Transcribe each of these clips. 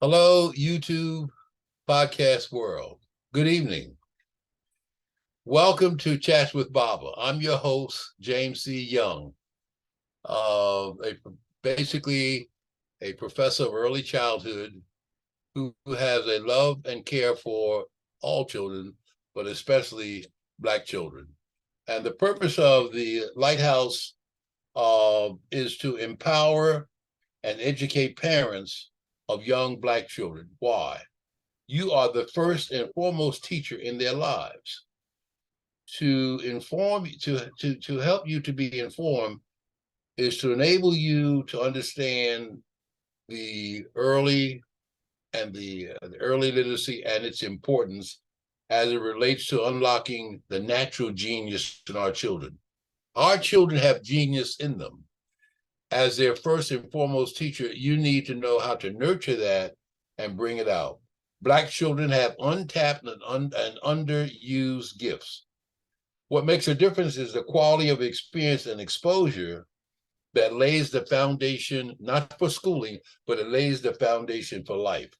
Hello, YouTube podcast world. Good evening. Welcome to Chats with Baba. I'm your host, James C. Young, basically a professor of early childhood who has a love and care for all children, but especially Black children. And the purpose of the Lighthouse is to empower and educate parents of young Black children. Why? You are the first and foremost teacher in their lives. To inform you, to help you to be informed is to enable you to understand the early the early literacy and its importance as it relates to unlocking the natural genius in our children. Our children have genius in them. As their first and foremost teacher, you need to know how to nurture that and bring it out. Black children have untapped and underused gifts. What makes a difference is the quality of experience and exposure that lays the foundation, not for schooling, but it lays the foundation for life.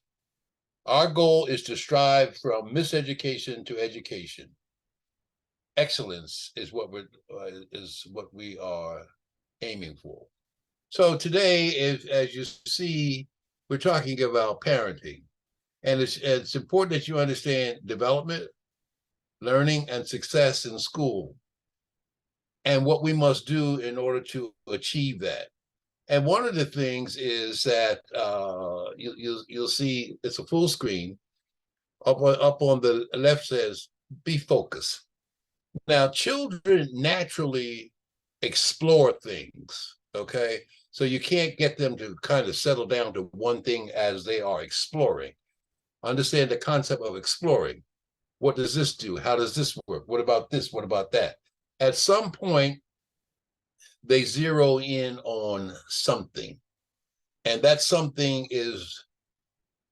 Our goal is to strive from miseducation to education. Excellence is what we are aiming for. So today, as you see, we're talking about parenting. And it's important that you understand development, learning, and success in school, and what we must do in order to achieve that. And one of the things is that you'll see it's a full screen. Up on the left says, be focused. Now, children naturally explore things, okay? So you can't get them to kind of settle down to one thing as they are exploring. Understand the concept of exploring. What does this do? How does this work? What about this? What about that? At some point, they zero in on something. And that something is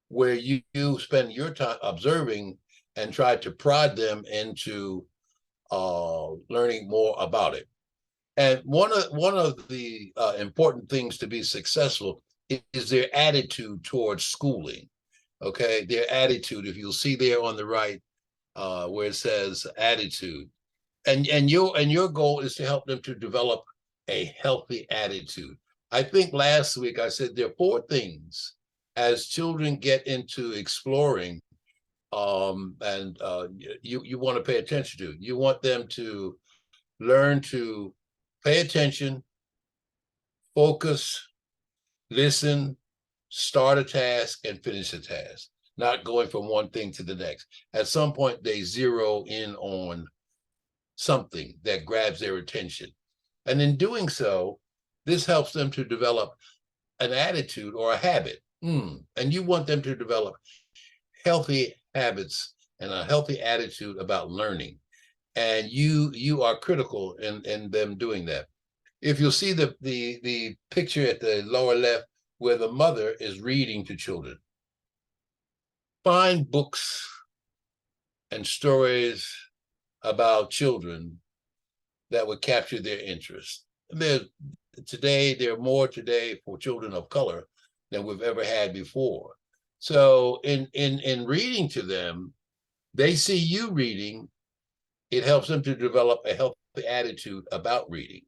where you spend your time observing and try to prod them into learning more about it. And one of the important things to be successful is their attitude towards schooling. Okay, their attitude. If you'll see there on the right, where it says attitude, and your goal is to help them to develop a healthy attitude. I think last week I said there are four things as children get into exploring, and you want to pay attention to. You want them to learn to pay attention, focus, listen, start a task, and finish a task, not going from one thing to the next. At some point, they zero in on something that grabs their attention. And in doing so, this helps them to develop an attitude or a habit. And you want them to develop healthy habits and a healthy attitude about learning. And you are critical in them doing that. If you'll see the picture at the lower left where the mother is reading to children, find books and stories about children that would capture their interest. There are more today for children of color than we've ever had before. So in reading to them, they see you reading. It helps them to develop a healthy attitude about reading.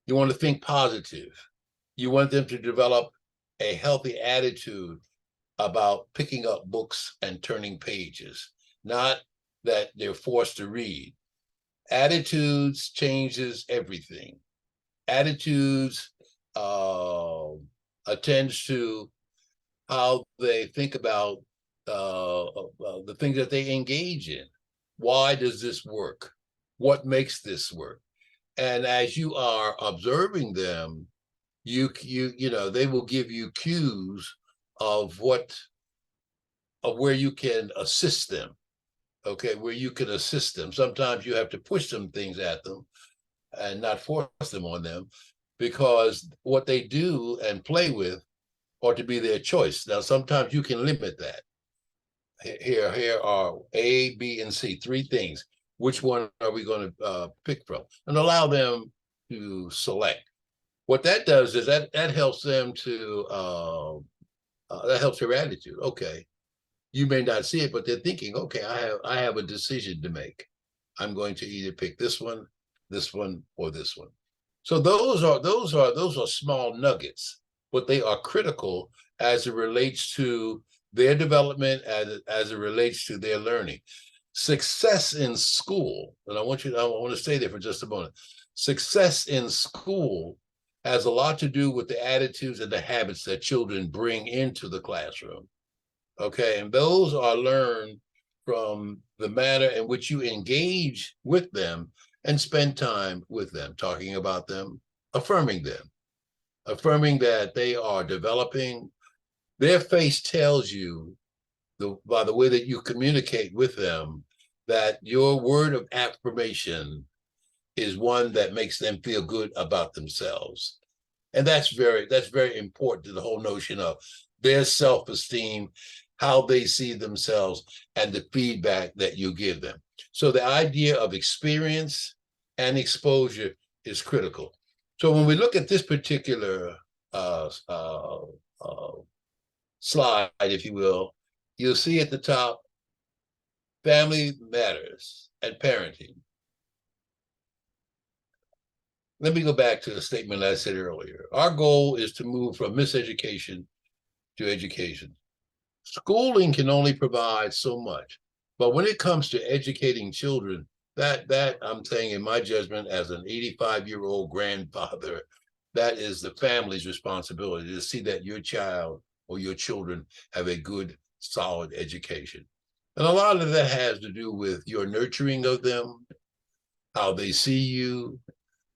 You want to think positive. You want them to develop a healthy attitude about picking up books and turning pages, not that they're forced to read. Attitudes changes everything. Attitudes attends to how they think about the things that they engage in. Why does this work? What makes this work? And as you are observing them, you know they will give you cues of where you can assist them. Okay, where you can assist them. Sometimes you have to push some things at them and not force them on them, because what they do and play with ought to be their choice. Now, sometimes you can limit that. Here are A, B, and C, three things. Which one are we going to pick from? And allow them to select. What that does is that helps them to That helps their attitude. Okay, you may not see it, but they're thinking, okay, I have a decision to make. I'm going to either pick this one, or this one. So those are small nuggets, but they are critical as it relates to their development, as it relates to their learning. Success in school, and I want to stay there for just a moment. Success in school has a lot to do with the attitudes and the habits that children bring into the classroom. Okay, and those are learned from the manner in which you engage with them and spend time with them, talking about them, affirming them, affirming that they are developing. Their face tells you, by the way that you communicate with them, that your word of affirmation is one that makes them feel good about themselves. And that's very important to the whole notion of their self-esteem, how they see themselves, and the feedback that you give them. So the idea of experience and exposure is critical. So when we look at this particular slide, if you will, you'll see at the top, family matters and parenting. Let me go back to the statement I said earlier. Our goal is to move from miseducation to education. Schooling can only provide so much, but when it comes to educating children, that I'm saying, in my judgment, as an 85-year-old grandfather, that is the family's responsibility to see that your child or your children have a good, solid education. And a lot of that has to do with your nurturing of them, how they see you.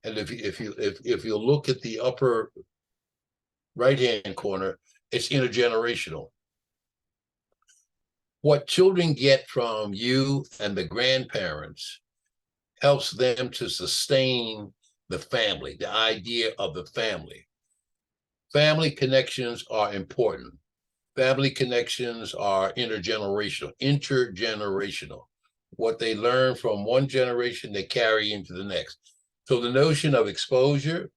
And if you look at the upper right-hand corner, it's intergenerational. What children get from you and the grandparents helps them to sustain the family, the idea of the family. Family connections are important. Family connections are intergenerational. What they learn from one generation, they carry into the next. So the notion of exposure,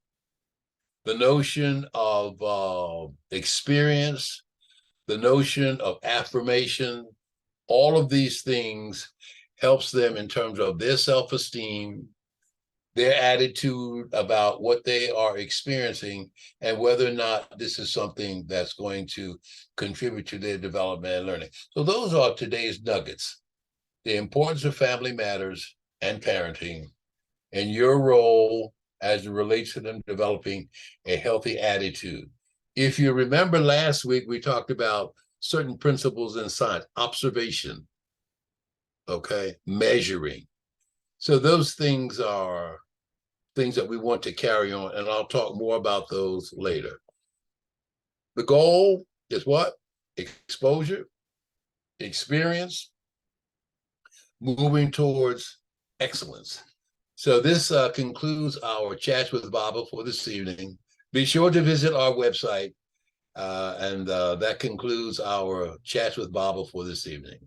the notion of experience, the notion of affirmation, all of these things helps them in terms of their self-esteem, their attitude about what they are experiencing, and whether or not this is something that's going to contribute to their development and learning. So those are today's nuggets: the importance of family matters and parenting, and your role as it relates to them developing a healthy attitude. If you remember last week, we talked about certain principles in science: observation, okay, measuring. So those things are things that we want to carry on, and I'll talk more about those later. The goal is what? Exposure, experience, moving towards excellence. So this concludes our Chats with Baba for this evening. Be sure to visit our website, and that concludes our Chats with Baba for this evening.